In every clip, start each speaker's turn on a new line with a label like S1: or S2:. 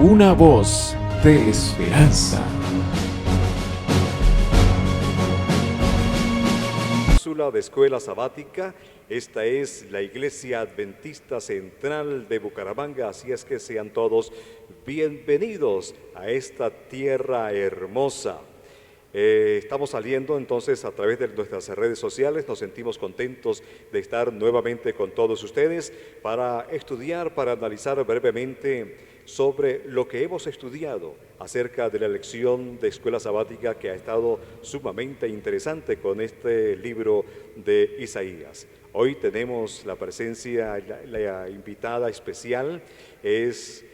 S1: una voz de esperanza.
S2: Cápsula de Escuela Sabática. Esta es la Iglesia Adventista Central de Bucaramanga, así es que sean todos bienvenidos a esta tierra hermosa. Estamos saliendo entonces a través de nuestras redes sociales, nos sentimos contentos de estar nuevamente con todos ustedes para estudiar, para analizar brevemente sobre lo que hemos estudiado acerca de la lección de Escuela Sabática, que ha estado sumamente interesante con este libro de Isaías. Hoy tenemos la presencia, la invitada especial es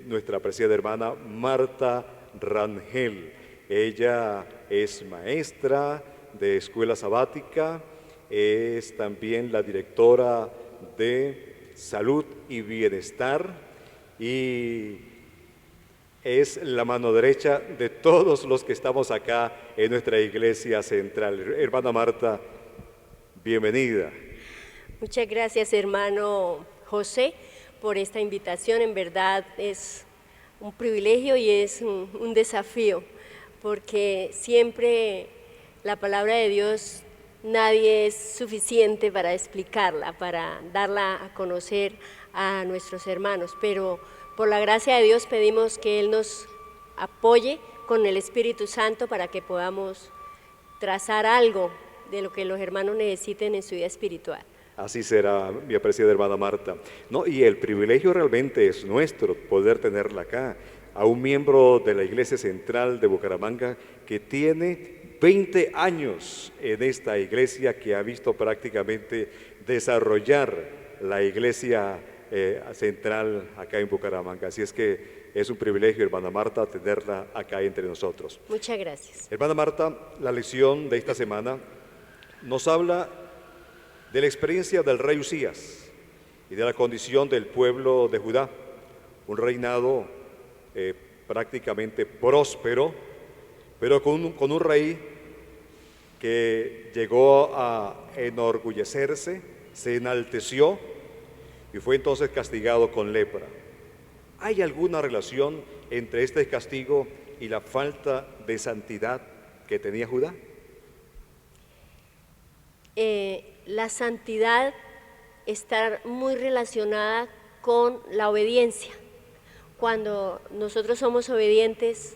S2: nuestra apreciada hermana Marta Rangel. Ella es maestra de Escuela Sabática, es también la directora de Salud y Bienestar y es la mano derecha de todos los que estamos acá en nuestra iglesia central. Hermana Marta, bienvenida.
S3: Muchas gracias, hermano José, por esta invitación. En verdad es un privilegio y es un desafío, porque siempre la palabra de Dios nadie es suficiente para explicarla, para darla a conocer a nuestros hermanos, pero por la gracia de Dios pedimos que Él nos apoye con el Espíritu Santo para que podamos trazar algo de lo que los hermanos necesiten en su vida espiritual.
S2: Así será, mi apreciada hermana Marta. No, y el privilegio realmente es nuestro poder tenerla acá, a un miembro de la Iglesia Central de Bucaramanga que tiene 20 años en esta iglesia, que ha visto prácticamente desarrollar la iglesia central acá en Bucaramanga. Así es que es un privilegio, hermana Marta, tenerla acá entre nosotros.
S3: Muchas gracias.
S2: Hermana Marta, la lección de esta semana nos habla de la experiencia del rey Usías y de la condición del pueblo de Judá, un reinado prácticamente próspero, pero con un rey que llegó a enorgullecerse, se enalteció y fue entonces castigado con lepra. ¿Hay alguna relación entre este castigo y la falta de santidad que tenía Judá?
S3: La santidad está muy relacionada con la obediencia. Cuando nosotros somos obedientes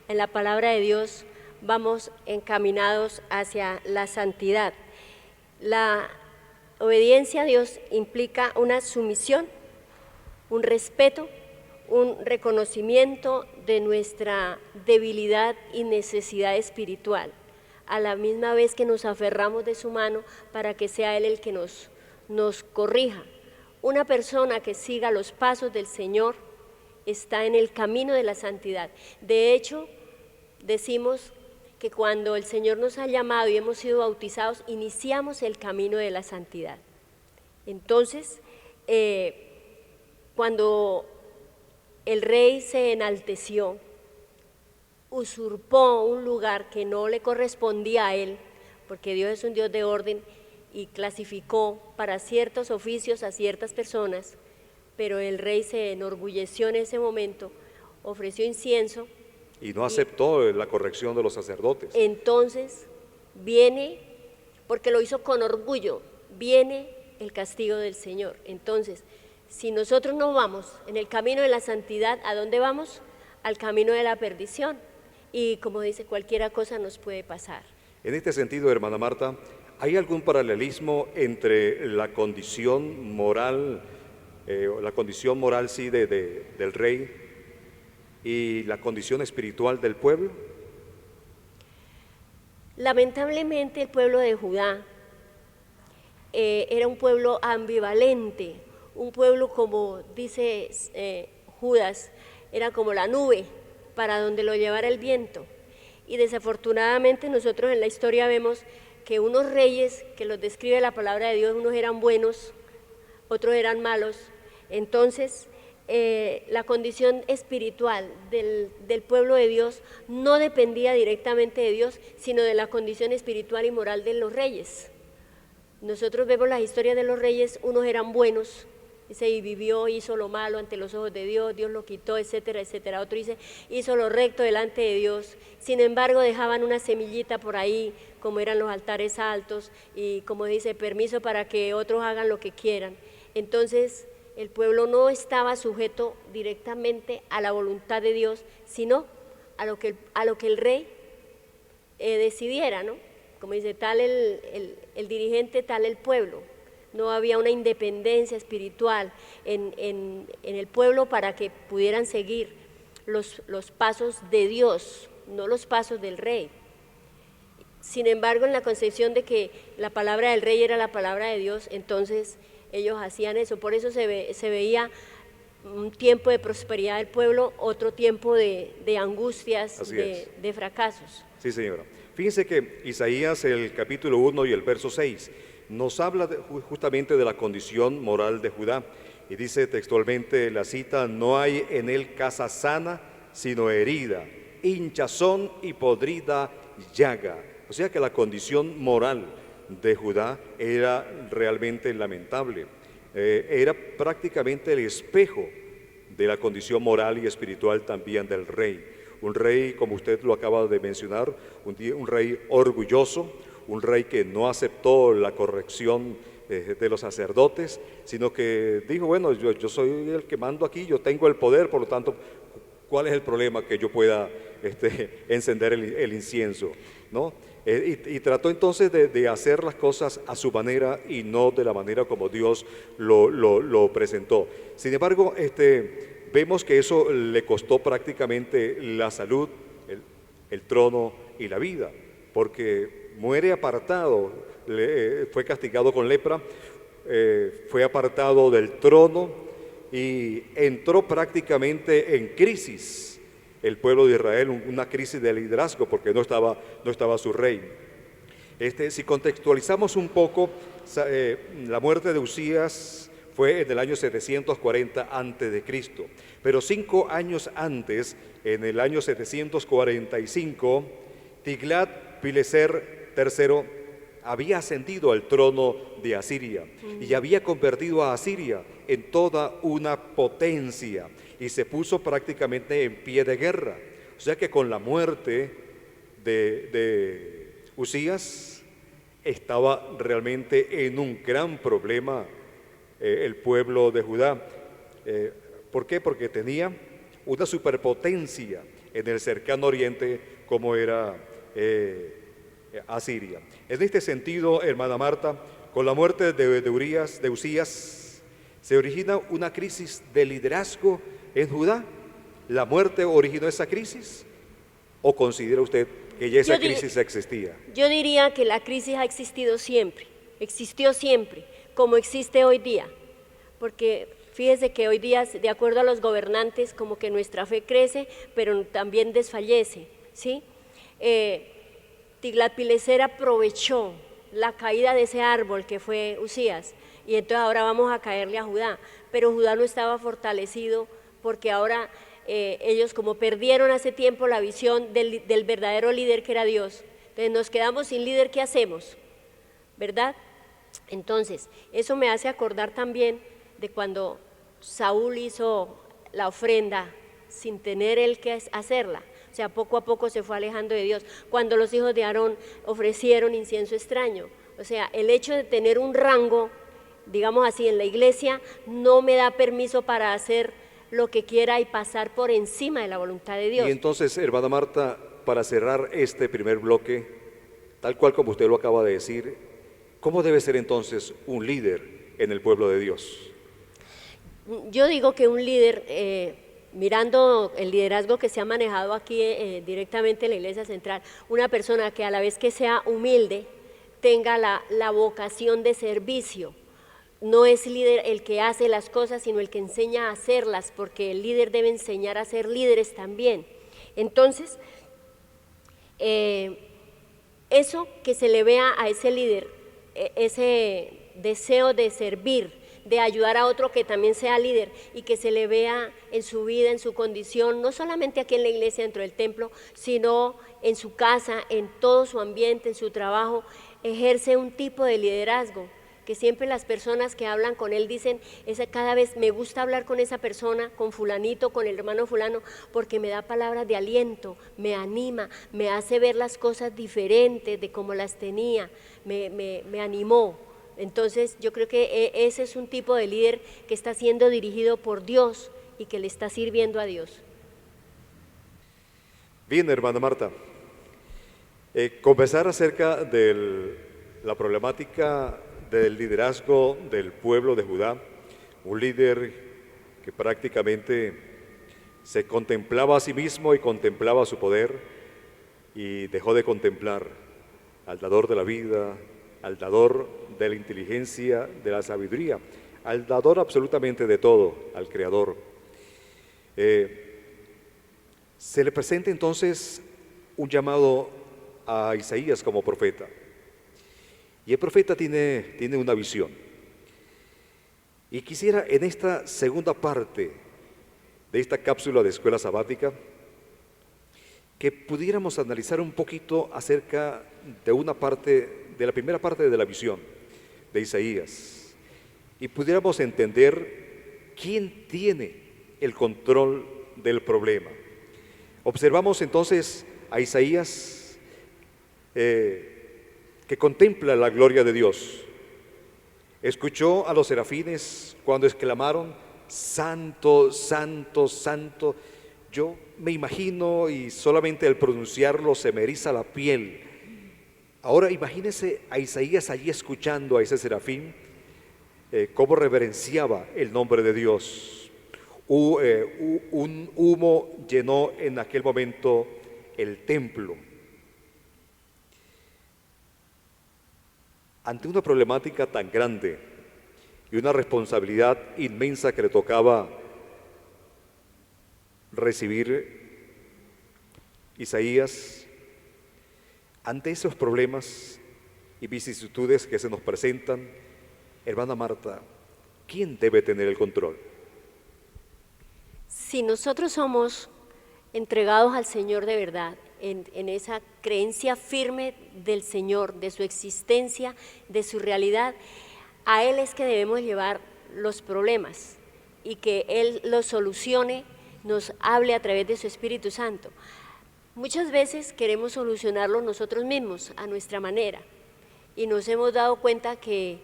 S3: en la palabra de Dios, vamos encaminados hacia la santidad. La obediencia a Dios implica una sumisión, un respeto, un reconocimiento de nuestra debilidad y necesidad espiritual, a la misma vez que nos aferramos de su mano para que sea Él el que nos corrija. Una persona que siga los pasos del Señor está en el camino de la santidad. De hecho, decimos que cuando el Señor nos ha llamado y hemos sido bautizados, iniciamos el camino de la santidad. Entonces, cuando el rey se enalteció, usurpó un lugar que no le correspondía a él, porque Dios es un Dios de orden y clasificó para ciertos oficios a ciertas personas, pero el rey se enorgulleció en ese momento, ofreció incienso.
S2: Y no aceptó la corrección de los sacerdotes.
S3: Entonces viene, porque lo hizo con orgullo, viene el castigo del Señor. Entonces, si nosotros no vamos en el camino de la santidad, ¿a dónde vamos? Al camino de la perdición. Y como dice, cualquier cosa nos puede pasar.
S2: En este sentido, hermana Marta, ¿hay algún paralelismo entre la condición moral, sí, del rey y la condición espiritual del pueblo?
S3: Lamentablemente el pueblo de Judá era un pueblo ambivalente, un pueblo, como dice Judas, era como la nube para donde lo llevara el viento. Y desafortunadamente nosotros en la historia vemos que unos reyes, que los describe la palabra de Dios, unos eran buenos, otros eran malos. Entonces, la condición espiritual del pueblo de Dios no dependía directamente de Dios, sino de la condición espiritual y moral de los reyes. Nosotros vemos las historias de los reyes, unos eran buenos Dice, y vivió, hizo lo malo ante los ojos de Dios, Dios lo quitó, etcétera, etcétera. Otro dice, hizo lo recto delante de Dios. Sin embargo, dejaban una semillita por ahí, como eran los altares altos, y como dice, permiso para que otros hagan lo que quieran. Entonces, el pueblo no estaba sujeto directamente a la voluntad de Dios, sino a lo que el rey decidiera, ¿no? Como dice, tal el dirigente, tal el pueblo. No había una independencia espiritual en el pueblo para que pudieran seguir los pasos de Dios, no los pasos del rey. Sin embargo, en la concepción de que la palabra del rey era la palabra de Dios, entonces ellos hacían eso. Por eso se veía un tiempo de prosperidad del pueblo, otro tiempo de angustias, de fracasos.
S2: Sí, señora. Fíjense que Isaías, el capítulo 1 y el verso 6, nos habla justamente de la condición moral de Judá. Y dice textualmente la cita, no hay en él casa sana, sino herida, hinchazón y podrida llaga. O sea que la condición moral de Judá era realmente lamentable. Era prácticamente el espejo de la condición moral y espiritual también del rey. Un rey, como usted lo acaba de mencionar, un rey orgulloso, un rey que no aceptó la corrección de los sacerdotes, sino que dijo, bueno, yo soy el que mando aquí, yo tengo el poder, por lo tanto, ¿cuál es el problema que yo pueda encender el incienso? ¿No? Y trató entonces de hacer las cosas a su manera y no de la manera como Dios lo presentó. Sin embargo, vemos que eso le costó prácticamente la salud, el trono y la vida, porque muere apartado, fue castigado con lepra, fue apartado del trono y entró prácticamente en crisis el pueblo de Israel, una crisis de liderazgo porque no estaba su rey. Si contextualizamos un poco, la muerte de Usías fue en el año 740 a.C., pero 5 años antes, en el año 745, Tiglat-Pileser III había ascendido al trono de Asiria y había convertido a Asiria en toda una potencia y se puso prácticamente en pie de guerra. O sea que con la muerte de Usías estaba realmente en un gran problema el pueblo de Judá. ¿Por qué? Porque tenía una superpotencia en el cercano oriente como era Asiria. En este sentido, hermana Marta, con la muerte de Usías, se origina una crisis de liderazgo en Judá. ¿La muerte originó esa crisis? ¿O considera usted que ya esa crisis existía?
S3: Yo diría que la crisis ha existido siempre, existió siempre, como existe hoy día. Porque fíjese que hoy día, de acuerdo a los gobernantes, como que nuestra fe crece, pero también desfallece, ¿sí? Tiglat-Pileser aprovechó la caída de ese árbol que fue Usías, y entonces ahora vamos a caerle a Judá, pero Judá no estaba fortalecido porque ahora ellos como perdieron hace tiempo la visión del verdadero líder que era Dios, entonces nos quedamos sin líder, ¿qué hacemos? ¿Verdad? Entonces, eso me hace acordar también de cuando Saúl hizo la ofrenda sin tener él que hacerla. O sea, poco a poco se fue alejando de Dios. Cuando los hijos de Aarón ofrecieron incienso extraño. O sea, el hecho de tener un rango, digamos así, en la iglesia, no me da permiso para hacer lo que quiera y pasar por encima de la voluntad de Dios.
S2: Y entonces, hermana Marta, para cerrar este primer bloque, tal cual como usted lo acaba de decir, ¿cómo debe ser entonces un líder en el pueblo de Dios?
S3: Yo digo que un líder, mirando el liderazgo que se ha manejado aquí directamente en la Iglesia Central, una persona que a la vez que sea humilde, tenga la vocación de servicio. No es líder el que hace las cosas, sino el que enseña a hacerlas, porque el líder debe enseñar a ser líderes también. Entonces, eso que se le vea a ese líder, ese deseo de servir, de ayudar a otro que también sea líder y que se le vea en su vida, en su condición, no solamente aquí en la iglesia, dentro del templo, sino en su casa, en todo su ambiente, en su trabajo, ejerce un tipo de liderazgo que siempre las personas que hablan con él dicen, cada vez me gusta hablar con esa persona, con fulanito, con el hermano fulano, porque me da palabras de aliento, me anima, me hace ver las cosas diferentes de como las tenía, me animó. Entonces yo creo que ese es un tipo de líder que está siendo dirigido por Dios y que le está sirviendo a Dios.
S2: Bien, hermana Marta, conversar acerca de la problemática del liderazgo del pueblo de Judá, un líder que prácticamente se contemplaba a sí mismo y contemplaba su poder y dejó de contemplar al dador de la vida, al dador de la inteligencia, de la sabiduría, al dador absolutamente de todo, al Creador. Se le presenta entonces un llamado a Isaías como profeta. Y el profeta tiene una visión. Y quisiera en esta segunda parte de esta cápsula de escuela sabática que pudiéramos analizar un poquito acerca de la primera parte de la visión de Isaías y pudiéramos entender quién tiene el control del problema. Observamos entonces a Isaías que contempla la gloria de Dios. Escuchó a los serafines cuando exclamaron, Santo, Santo, Santo. Yo me imagino y solamente al pronunciarlo se me eriza la piel. Ahora imagínese a Isaías allí escuchando a ese serafín, cómo reverenciaba el nombre de Dios. Un humo llenó en aquel momento el templo. Ante una problemática tan grande y una responsabilidad inmensa que le tocaba recibir Isaías, ante esos problemas y vicisitudes que se nos presentan, hermana Marta, ¿quién debe tener el control?
S3: Si nosotros somos entregados al Señor de verdad, en esa creencia firme del Señor, de su existencia, de su realidad, a Él es que debemos llevar los problemas y que Él los solucione, nos hable a través de su Espíritu Santo. Muchas veces queremos solucionarlo nosotros mismos, a nuestra manera, y nos hemos dado cuenta que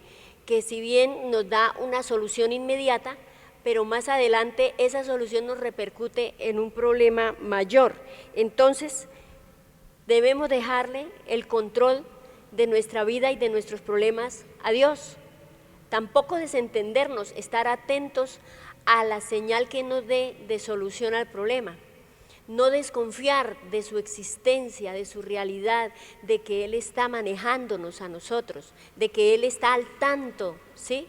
S3: si bien nos da una solución inmediata, pero más adelante esa solución nos repercute en un problema mayor. Entonces, debemos dejarle el control de nuestra vida y de nuestros problemas a Dios. Tampoco desentendernos, estar atentos a la señal que nos dé de solución al problema. No desconfiar de su existencia, de su realidad, de que Él está manejándonos a nosotros, de que Él está al tanto, ¿sí?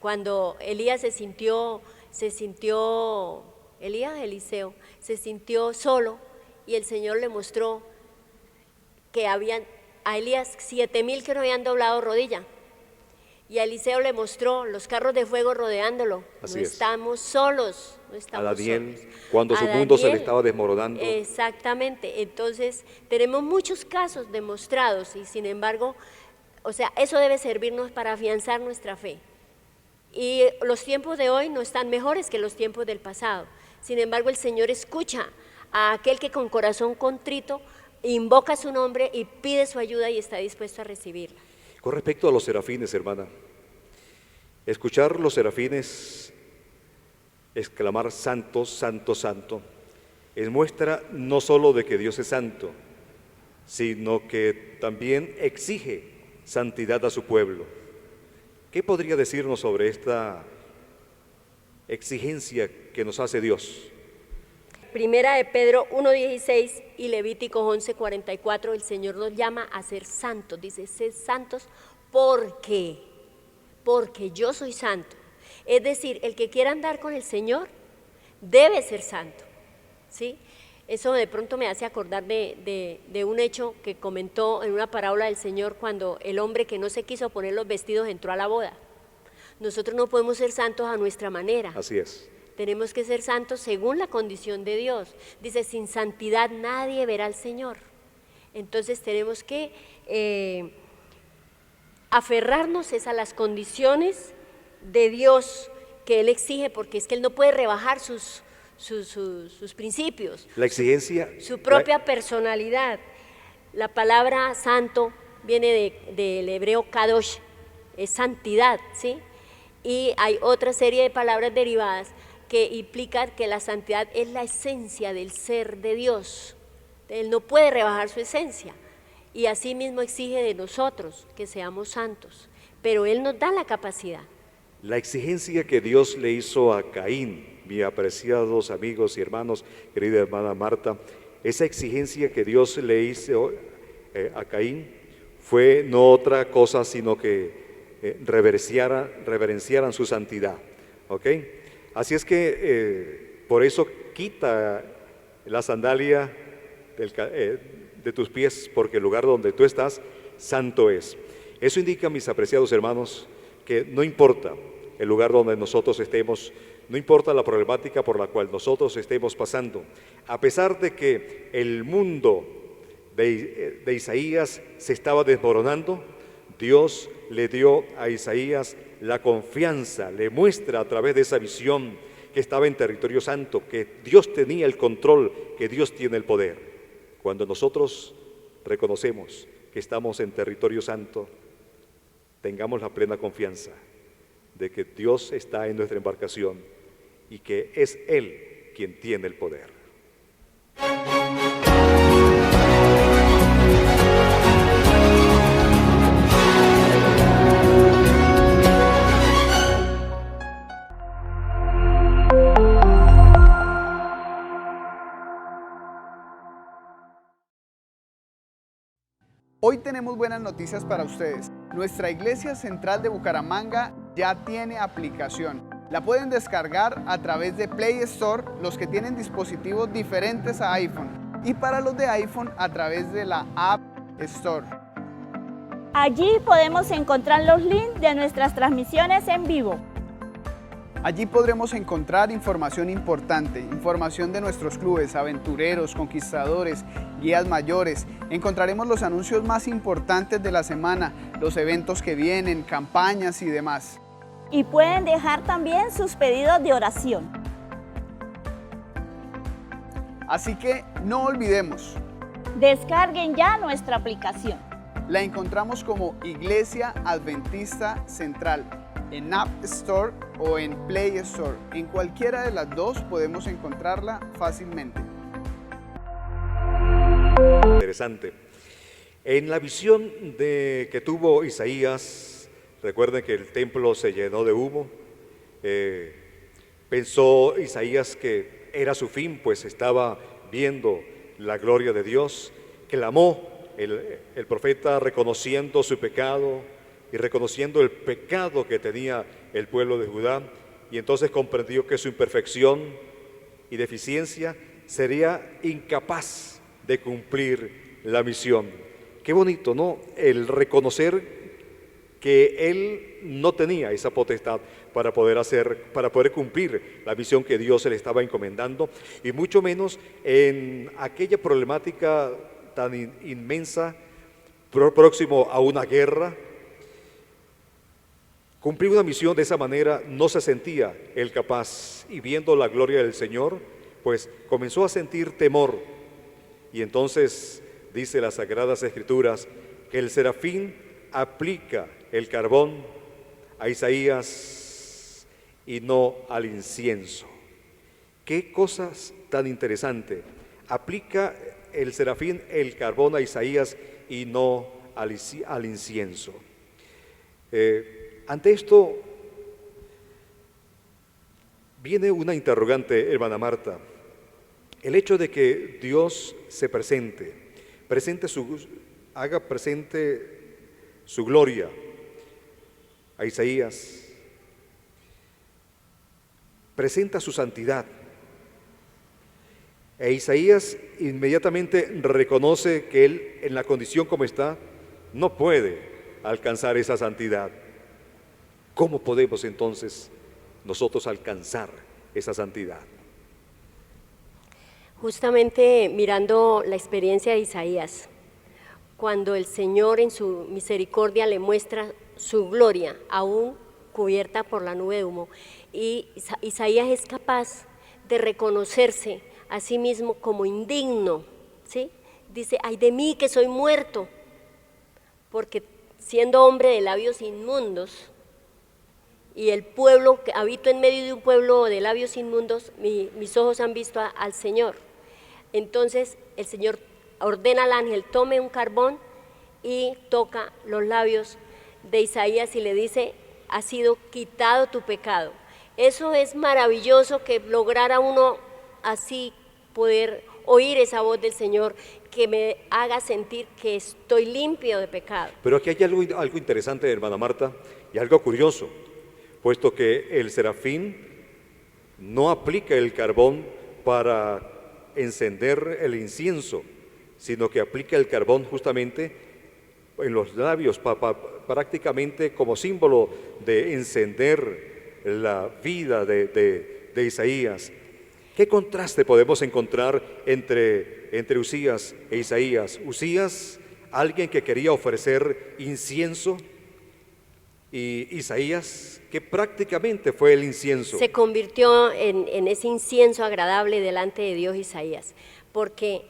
S3: Cuando Eliseo se sintió solo y el Señor le mostró que habían a Elías 7,000 que no habían doblado rodilla. Y a Eliseo le mostró los carros de fuego rodeándolo.
S2: Así
S3: no
S2: es.
S3: Estamos solos, no estamos
S2: A Daniel,
S3: solos.
S2: cuando su mundo se le estaba desmoronando.
S3: Exactamente. Entonces, tenemos muchos casos demostrados y sin embargo, eso debe servirnos para afianzar nuestra fe. Y los tiempos de hoy no están mejores que los tiempos del pasado. Sin embargo, el Señor escucha a aquel que con corazón contrito invoca su nombre y pide su ayuda y está dispuesto a recibirla.
S2: Con respecto a los serafines, hermana, escuchar los serafines exclamar santo, santo, santo, es muestra no solo de que Dios es santo, sino que también exige santidad a su pueblo. ¿Qué podría decirnos sobre esta exigencia que nos hace Dios?
S3: Primera de Pedro 1:16 y Levíticos 11:44, el Señor nos llama a ser santos, dice, sed santos porque yo soy santo. Es decir, el que quiera andar con el Señor debe ser santo, ¿sí? Eso de pronto me hace acordar de un hecho que comentó en una parábola del Señor cuando el hombre que no se quiso poner los vestidos entró a la boda. Nosotros no podemos ser santos a nuestra manera.
S2: Así es.
S3: Tenemos que ser santos según la condición de Dios. Dice, sin santidad nadie verá al Señor. Entonces tenemos que aferrarnos es a las condiciones de Dios que Él exige, porque es que Él no puede rebajar sus principios,
S2: La exigencia,
S3: su propia personalidad. La palabra santo viene del hebreo kadosh, es santidad, ¿sí? Y hay otra serie de palabras derivadas que implican que la santidad es la esencia del ser de Dios. Él no puede rebajar su esencia y así mismo exige de nosotros que seamos santos, pero Él nos da la capacidad.
S2: la exigencia que Dios le hizo a Caín, mis apreciados amigos y hermanos, querida hermana Marta, esa exigencia que Dios le hizo a Caín fue no otra cosa sino que reverenciaran su santidad, ¿ok? Así es que por eso quita la sandalia de tus pies, porque el lugar donde tú estás, santo es. Eso indica, mis apreciados hermanos, que no importa el lugar donde nosotros estemos, no importa la problemática por la cual nosotros estemos pasando, a pesar de que el mundo de Isaías se estaba desmoronando, Dios le dio a Isaías la confianza, le muestra a través de esa visión que estaba en territorio santo, que Dios tenía el control, que Dios tiene el poder. Cuando nosotros reconocemos que estamos en territorio santo, tengamos la plena confianza de que Dios está en nuestra embarcación y que es Él quien tiene el poder.
S4: Hoy tenemos buenas noticias para ustedes. Nuestra Iglesia Central de Bucaramanga ya tiene aplicación. La pueden descargar a través de Play Store los que tienen dispositivos diferentes a iPhone y para los de iPhone a través de la App Store.
S5: Allí podemos encontrar los links de nuestras transmisiones en vivo.
S4: Allí podremos encontrar información importante, información de nuestros clubes, aventureros, conquistadores, guías mayores. Encontraremos los anuncios más importantes de la semana, los eventos que vienen, campañas y demás.
S5: Y pueden dejar también sus pedidos de oración.
S4: Así que no olvidemos.
S5: Descarguen ya nuestra aplicación.
S4: La encontramos como Iglesia Adventista Central en App Store o en Play Store. En cualquiera de las dos podemos encontrarla fácilmente.
S2: Interesante. En la visión que tuvo Isaías, recuerden que el templo se llenó de humo. Pensó Isaías que era su fin, pues estaba viendo la gloria de Dios. Clamó el profeta reconociendo su pecado y reconociendo el pecado que tenía el pueblo de Judá, y entonces comprendió que su imperfección y deficiencia sería incapaz de cumplir la misión. Qué bonito, ¿no? El reconocer que él no tenía esa potestad para poder cumplir la misión que Dios se le estaba encomendando, y mucho menos en aquella problemática tan inmensa, próximo a una guerra. Cumplir una misión de esa manera no se sentía él capaz, y viendo la gloria del Señor, pues comenzó a sentir temor. Y entonces dice las Sagradas Escrituras que el serafín aplica el carbón a Isaías y no al incienso. Qué cosas tan interesantes. Aplica el serafín el carbón a Isaías y no al incienso. Ante esto viene una interrogante, hermana Marta. El hecho de que Dios se haga presente su gloria a Isaías, presenta su santidad, e Isaías inmediatamente reconoce que él, en la condición como está, no puede alcanzar esa santidad. ¿Cómo podemos entonces nosotros alcanzar esa santidad?
S3: Justamente mirando la experiencia de Isaías, cuando el Señor en su misericordia le muestra su gloria, aún cubierta por la nube de humo. Y Isaías es capaz de reconocerse a sí mismo como indigno, ¿sí? Dice, ay de mí que soy muerto, porque siendo hombre de labios inmundos, y el pueblo, que habito en medio de un pueblo de labios inmundos, mis ojos han visto al Señor. Entonces el Señor ordena al ángel, tome un carbón y toca los labios de Isaías y le dice, ha sido quitado tu pecado. Eso es maravilloso, que lograra uno así poder oír esa voz del Señor, que me haga sentir que estoy limpio de pecado.
S2: Pero aquí hay algo interesante, hermana Marta, y algo curioso, puesto que el serafín no aplica el carbón para encender el incienso, sino que aplica el carbón justamente en los labios, prácticamente como símbolo de encender la vida de Isaías. ¿Qué contraste podemos encontrar entre Usías e Isaías? Usías, alguien que quería ofrecer incienso, y Isaías, que prácticamente fue el incienso.
S3: Se convirtió en ese incienso agradable delante de Dios Isaías, porque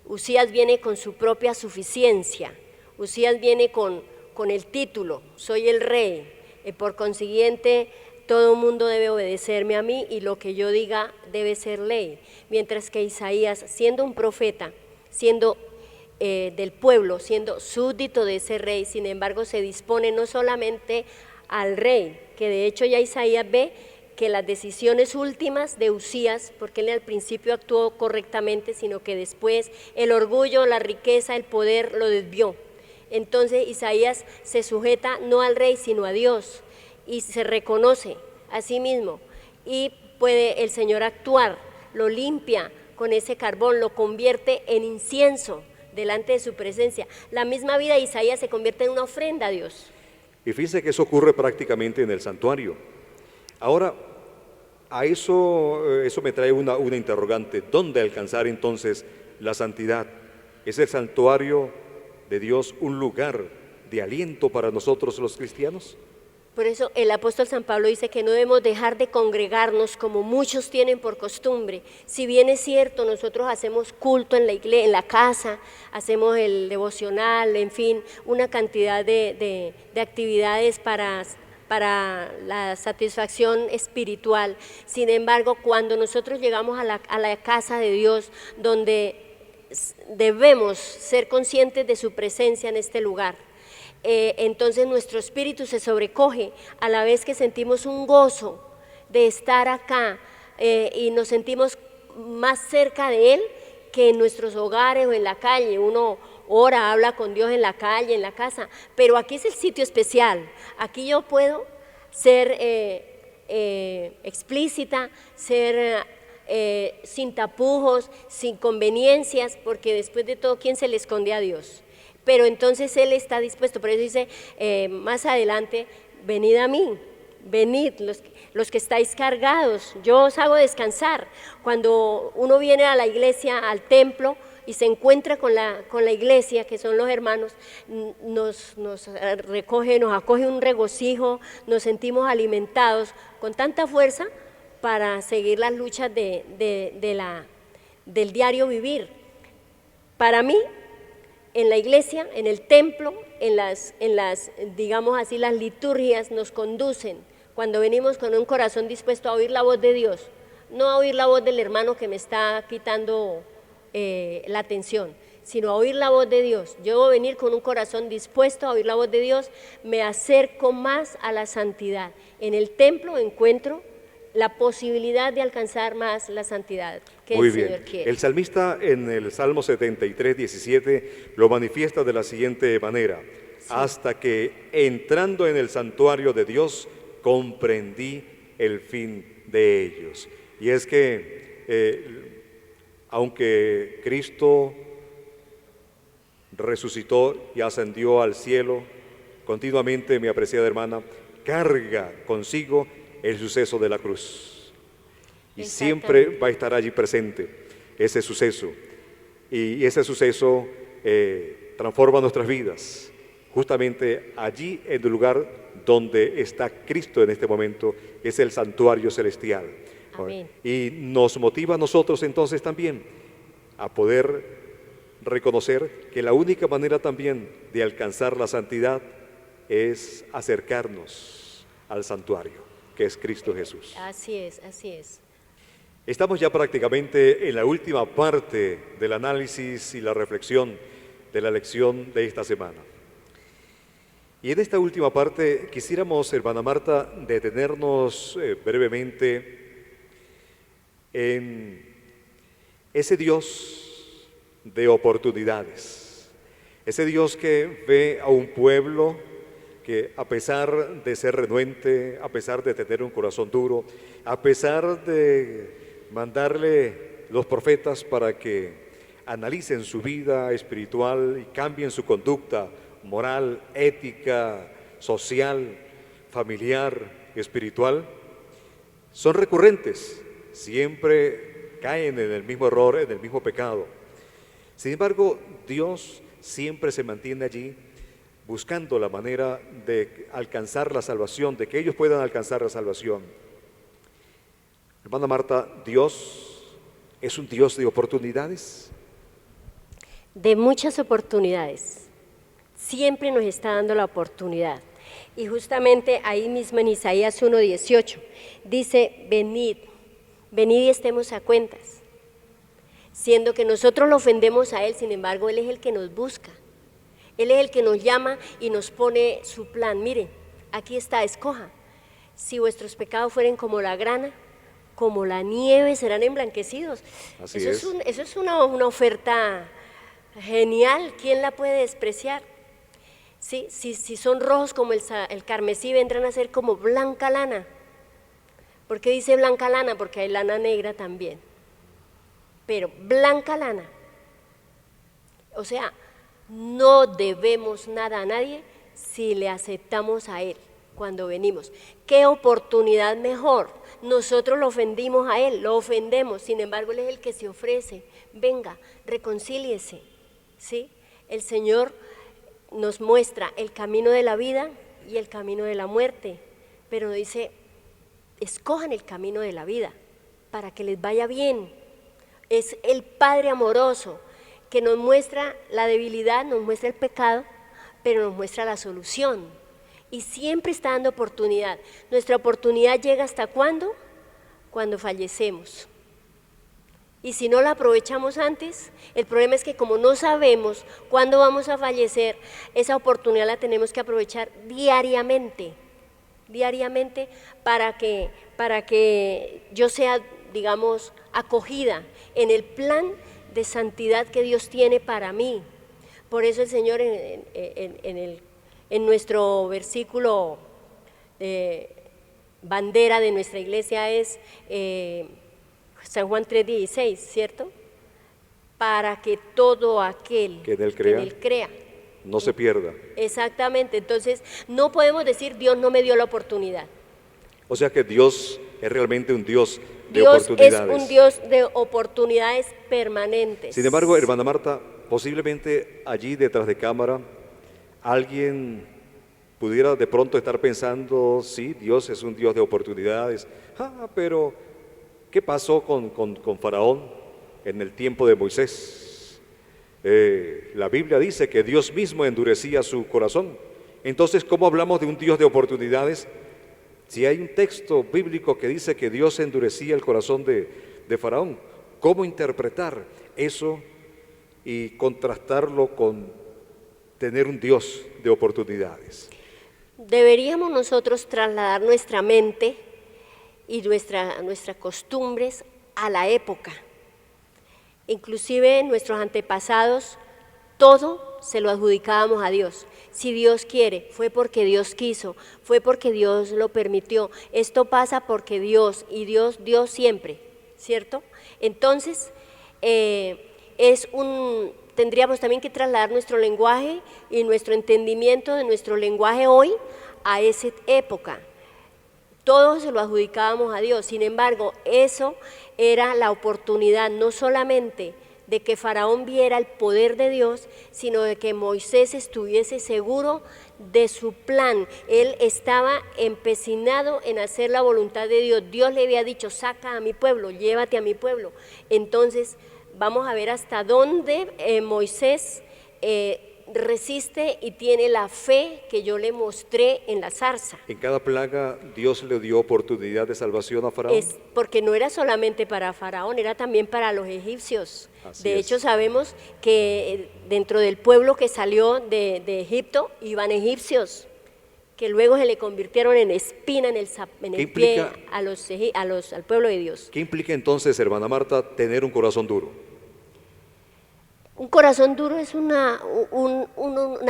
S3: Usías viene con su propia suficiencia, Usías viene con el título, soy el rey, y por consiguiente todo el mundo debe obedecerme a mí y lo que yo diga debe ser ley, mientras que Isaías, siendo un profeta, siendo del pueblo, siendo súbdito de ese rey, sin embargo se dispone no solamente al rey, que de hecho ya Isaías ve que las decisiones últimas de Usías, porque él al principio actuó correctamente, sino que después el orgullo, la riqueza, el poder lo desvió. Entonces Isaías se sujeta no al rey sino a Dios y se reconoce a sí mismo y puede el Señor actuar, lo limpia con ese carbón, lo convierte en incienso delante de su presencia. La misma vida de Isaías se convierte en una ofrenda a Dios.
S2: Y fíjense que eso ocurre prácticamente en el santuario. Ahora, a eso me trae una interrogante. ¿Dónde alcanzar entonces la santidad? ¿Es el santuario de Dios un lugar de aliento para nosotros los cristianos?
S3: Por eso el apóstol San Pablo dice que no debemos dejar de congregarnos como muchos tienen por costumbre. Si bien es cierto, nosotros hacemos culto en la iglesia, en la casa, hacemos el devocional, en fin, una cantidad de actividades para la satisfacción espiritual. Sin embargo, cuando nosotros llegamos a la casa de Dios, donde debemos ser conscientes de su presencia en este lugar, entonces nuestro espíritu se sobrecoge a la vez que sentimos un gozo de estar acá y nos sentimos más cerca de Él que en nuestros hogares o en la calle. Uno ora, habla con Dios en la calle, en la casa, pero aquí es el sitio especial. Aquí yo puedo ser explícita, ser sin tapujos, sin conveniencias, porque después de todo, ¿quién se le esconde a Dios? Pero entonces Él está dispuesto, por eso dice más adelante, venid a mí, venid los que estáis cargados, yo os hago descansar. Cuando uno viene a la iglesia, al templo, y se encuentra con la iglesia, que son los hermanos, nos recoge, nos acoge un regocijo, nos sentimos alimentados con tanta fuerza para seguir las luchas del diario vivir. Para mí, en la iglesia, en el templo, en las digamos así, las liturgias nos conducen cuando venimos con un corazón dispuesto a oír la voz de Dios, no a oír la voz del hermano que me está quitando la atención, sino a oír la voz de Dios. Yo debo venir con un corazón dispuesto a oír la voz de Dios, me acerco más a la santidad. En el templo encuentro la posibilidad de alcanzar más la santidad que
S2: Muy
S3: el
S2: bien.
S3: Señor quiere.
S2: El salmista en el Salmo 73, 17 lo manifiesta de la siguiente manera: hasta que entrando en el santuario de Dios comprendí el fin de ellos. Y es que aunque Cristo resucitó y ascendió al cielo, continuamente, mi apreciada hermana, carga consigo el suceso de la cruz. Y siempre va a estar allí presente ese suceso. Y ese suceso transforma nuestras vidas. Justamente allí, en el lugar donde está Cristo en este momento, es el santuario celestial.
S3: Amén.
S2: Y nos motiva a nosotros entonces también a poder reconocer que la única manera también de alcanzar la santidad es acercarnos al santuario, que es Cristo Jesús.
S3: Así es, así es.
S2: Estamos ya prácticamente en la última parte del análisis y la reflexión de la lección de esta semana. Y en esta última parte quisiéramos, hermana Marta, detenernos brevemente en ese Dios de oportunidades, ese Dios que ve a un pueblo que, a pesar de ser renuente, a pesar de tener un corazón duro, a pesar de mandarle los profetas para que analicen su vida espiritual y cambien su conducta moral, ética, social, familiar, espiritual, son recurrentes, siempre caen en el mismo error, en el mismo pecado. Sin embargo, Dios siempre se mantiene allí buscando la manera de alcanzar la salvación, de que ellos puedan alcanzar la salvación. Hermana Marta, ¿Dios es un Dios de oportunidades?
S3: De muchas oportunidades. Siempre nos está dando la oportunidad. Y justamente ahí mismo en Isaías 1:18 dice: venid, venid y estemos a cuentas. Siendo que nosotros lo ofendemos a Él, sin embargo, Él es el que nos busca. Él es el que nos llama y nos pone su plan. Miren, aquí está, escoja. Si vuestros pecados fueren como la grana, como la nieve, serán emblanquecidos.
S2: Así
S3: Eso es una oferta genial. ¿Quién la puede despreciar? Sí, si son rojos como el carmesí, vendrán a ser como blanca lana. ¿Por qué dice blanca lana? Porque hay lana negra también. Pero blanca lana. O sea, no debemos nada a nadie si le aceptamos a Él cuando venimos. ¿Qué oportunidad mejor? Nosotros lo ofendimos a Él, lo ofendemos, sin embargo Él es el que se ofrece. Venga, reconcíliese, ¿sí? El Señor nos muestra el camino de la vida y el camino de la muerte, pero dice: escojan el camino de la vida para que les vaya bien. Es el Padre amoroso que nos muestra la debilidad, nos muestra el pecado, pero nos muestra la solución. Y siempre está dando oportunidad. Nuestra oportunidad llega ¿hasta cuándo? Cuando fallecemos. Y si no la aprovechamos antes, el problema es que como no sabemos cuándo vamos a fallecer, esa oportunidad la tenemos que aprovechar diariamente para que yo sea, digamos, acogida en el plan de santidad que Dios tiene para mí. Por eso el Señor en nuestro versículo bandera de nuestra iglesia es San Juan 3:16, ¿cierto? Para que todo aquel
S2: que en él
S3: crea
S2: no se pierda.
S3: Exactamente, entonces no podemos decir Dios no me dio la oportunidad.
S2: O sea que Dios es realmente un Dios de
S3: Dios
S2: oportunidades.
S3: es un Dios de oportunidades permanentes.
S2: Sin embargo, hermana Marta, posiblemente allí detrás de cámara alguien pudiera de pronto estar pensando: sí, Dios es un Dios de oportunidades, pero ¿qué pasó con Faraón en el tiempo de Moisés? La Biblia dice que Dios mismo endurecía su corazón. Entonces, ¿cómo hablamos de un Dios de oportunidades si hay un texto bíblico que dice que Dios endurecía el corazón de Faraón? ¿Cómo interpretar eso y contrastarlo con tener un Dios de oportunidades?
S3: Deberíamos nosotros trasladar nuestra mente y nuestras costumbres a la época. Inclusive nuestros antepasados, todo se lo adjudicábamos a Dios. Si Dios quiere, fue porque Dios quiso, fue porque Dios lo permitió. Esto pasa porque Dios, y Dios siempre, ¿cierto? Entonces, tendríamos también que trasladar nuestro lenguaje y nuestro entendimiento de nuestro lenguaje hoy a esa época. Todos se lo adjudicábamos a Dios, sin embargo, eso era la oportunidad no solamente de que Faraón viera el poder de Dios, sino de que Moisés estuviese seguro de su plan. Él estaba empecinado en hacer la voluntad de Dios. Dios le había dicho, saca a mi pueblo, llévate a mi pueblo. Entonces vamos a ver hasta dónde Moisés resiste y tiene la fe que yo le mostré en la zarza.
S2: En cada plaga Dios le dio oportunidad de salvación a Faraón.
S3: Es porque no era solamente para Faraón, era también para los egipcios.
S2: Así
S3: De
S2: es.
S3: hecho, sabemos que dentro del pueblo que salió de Egipto iban egipcios, que luego se le convirtieron en espina en el
S2: ¿Qué
S3: pie
S2: implica?
S3: al pueblo de Dios.
S2: ¿Qué implica entonces, hermana Marta, tener un corazón duro?
S3: Un corazón duro es una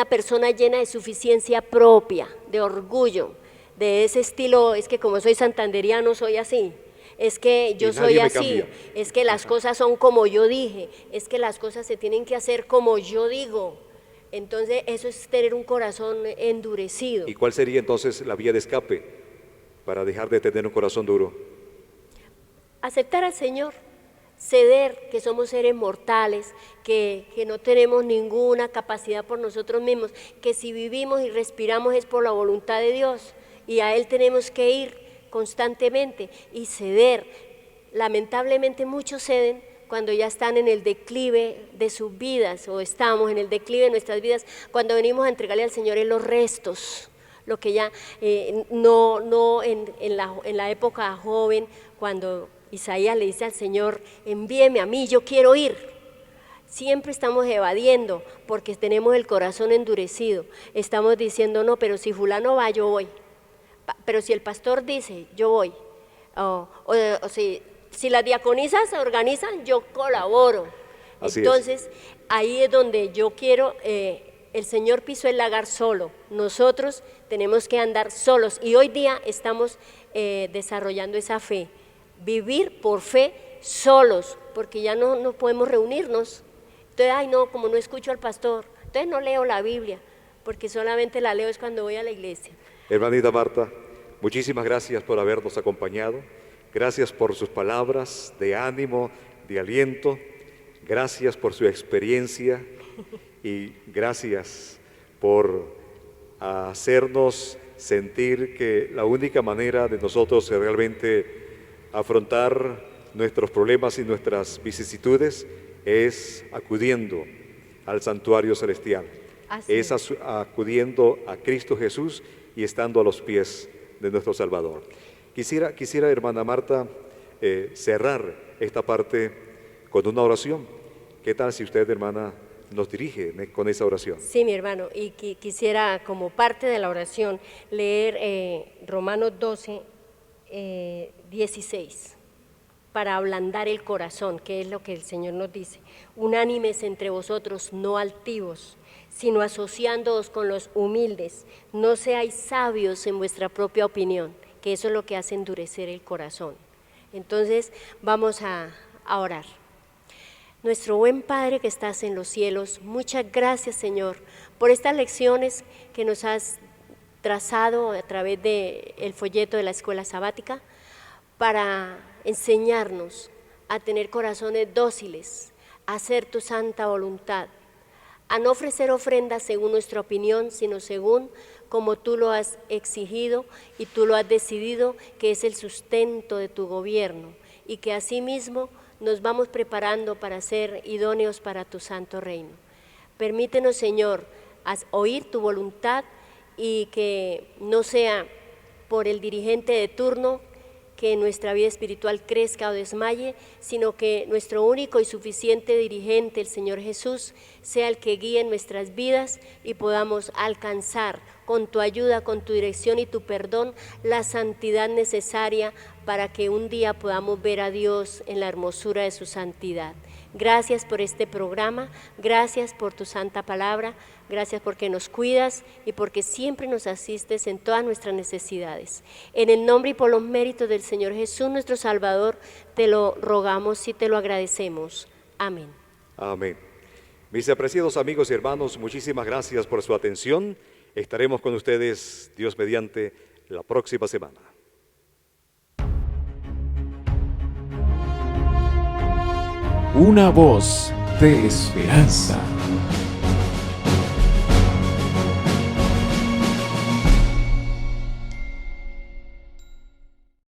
S3: persona llena de suficiencia propia, de orgullo, de ese estilo, es que como soy santanderiano soy así, es que yo
S2: Y
S3: soy
S2: nadie me
S3: así,
S2: cambia.
S3: es que las cosas son como yo dije, es que las cosas se tienen que hacer como yo digo. Entonces eso es tener un corazón endurecido.
S2: ¿Y cuál sería entonces la vía de escape para dejar de tener un corazón duro?
S3: Aceptar al Señor, ceder que somos seres mortales, que no tenemos ninguna capacidad por nosotros mismos, que si vivimos y respiramos es por la voluntad de Dios y a Él tenemos que ir constantemente y ceder. Lamentablemente muchos ceden cuando ya están en el declive de sus vidas o estamos en el declive de nuestras vidas, cuando venimos a entregarle al Señor en los restos, lo que ya no en la época joven, cuando Isaías le dice al Señor, envíeme a mí, yo quiero ir. Siempre estamos evadiendo porque tenemos el corazón endurecido. Estamos diciendo, no, pero si fulano va, yo voy. Pero si el pastor dice, yo voy. O si las diaconisas se organizan, yo colaboro.
S2: Así
S3: Entonces, ahí es donde yo quiero, el Señor pisó el lagar solo. Nosotros tenemos que andar solos y hoy día estamos desarrollando esa fe. Vivir por fe solos, porque ya no podemos reunirnos. Entonces, ay no, como no escucho al pastor, entonces no leo la Biblia, porque solamente la leo es cuando voy a la iglesia.
S2: Hermanita Marta, muchísimas gracias por habernos acompañado. Gracias por sus palabras de ánimo, de aliento. Gracias por su experiencia y gracias por hacernos sentir que la única manera de nosotros realmente afrontar nuestros problemas y nuestras vicisitudes es acudiendo al santuario celestial, es acudiendo a Cristo Jesús y estando a los pies de nuestro Salvador. Quisiera hermana Marta, cerrar esta parte con una oración. ¿Qué tal si usted, hermana, nos dirige con esa oración?
S3: Sí, mi hermano, y quisiera como parte de la oración leer Romanos 12, 16, para ablandar el corazón, que es lo que el Señor nos dice. Unánimes entre vosotros, no altivos, sino asociándoos con los humildes. No seáis sabios en vuestra propia opinión, que eso es lo que hace endurecer el corazón. Entonces vamos a orar. Nuestro buen Padre que estás en los cielos, muchas gracias, Señor, por estas lecciones que nos has trazado a través del folleto de la escuela sabática para enseñarnos a tener corazones dóciles, a hacer tu santa voluntad, a no ofrecer ofrendas según nuestra opinión, sino según como tú lo has exigido y tú lo has decidido, que es el sustento de tu gobierno, y que asimismo nos vamos preparando para ser idóneos para tu santo reino. Permítenos, Señor, oír tu voluntad y que no sea por el dirigente de turno que nuestra vida espiritual crezca o desmaye, sino que nuestro único y suficiente dirigente, el Señor Jesús, sea el que guíe nuestras vidas y podamos alcanzar con tu ayuda, con tu dirección y tu perdón, la santidad necesaria para que un día podamos ver a Dios en la hermosura de su santidad. Gracias por este programa, gracias por tu santa palabra, gracias porque nos cuidas y porque siempre nos asistes en todas nuestras necesidades. En el nombre y por los méritos del Señor Jesús, nuestro Salvador, te lo rogamos y te lo agradecemos. Amén.
S2: Amén. Mis apreciados amigos y hermanos, muchísimas gracias por su atención. Estaremos con ustedes, Dios mediante, la próxima semana.
S1: Una voz de esperanza.